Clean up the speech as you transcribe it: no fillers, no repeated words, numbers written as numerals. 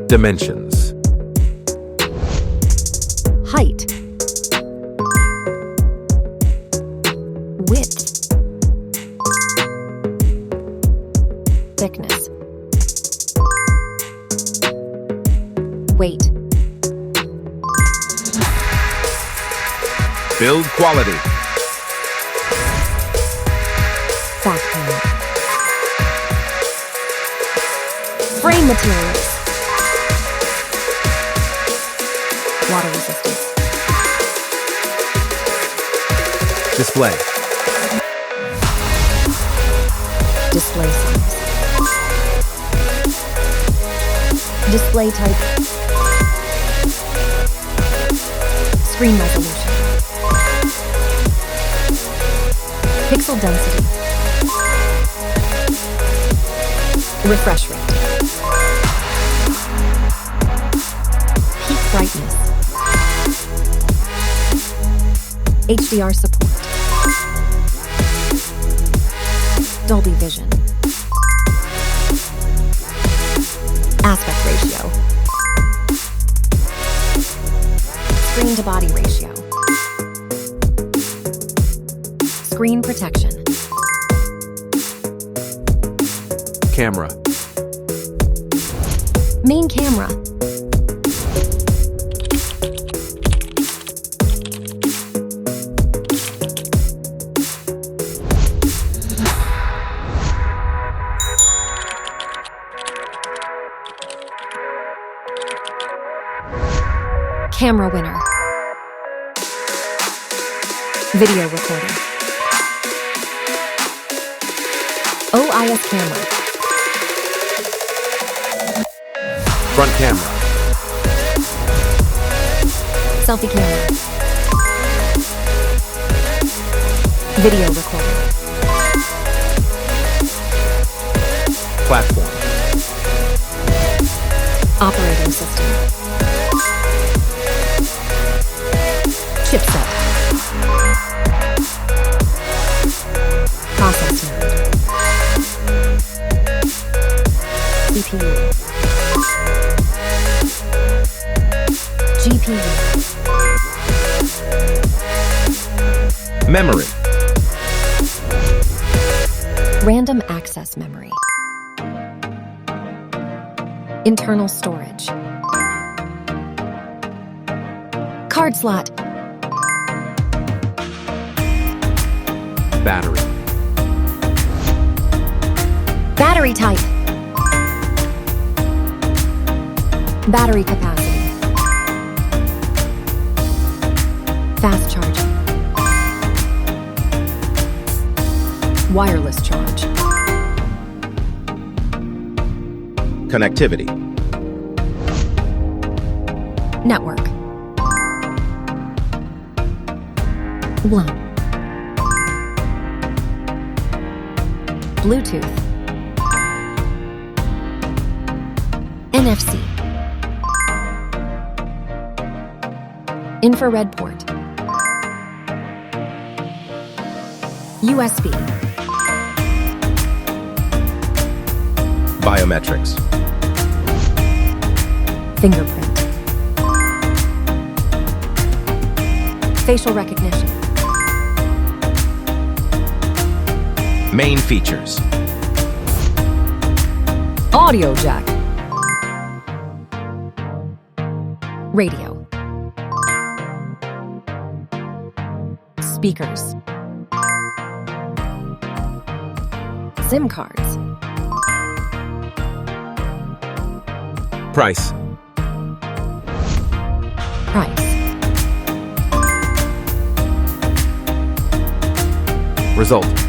Dimensions. Height. Width. Thickness. Weight. Build quality. Backplate. Frame materials. Water resistance. Display. Display size. Display type. Screen resolution. Pixel density. Refresh rate. Peak brightness. HDR support. Dolby Vision. Aspect ratio. Screen to body ratio. Screen protection. Camera. Main camera. Camera winner. Video recording. OIS camera. Front camera. Selfie camera. Video recording. Platform. Operating system. Chipset. Process node. CPU. GPU. Memory. Random access memory. Internal storage. Card slot. Battery. Battery type. Battery capacity. Fast charging. Wireless charge. Connectivity. Network. WLAN. Bluetooth. NFC. Infrared port. USB. Biometrics. Fingerprint. Facial recognition. Main features. Audio jack. Radio. Speakers. SIM cards. Price. Price. Result.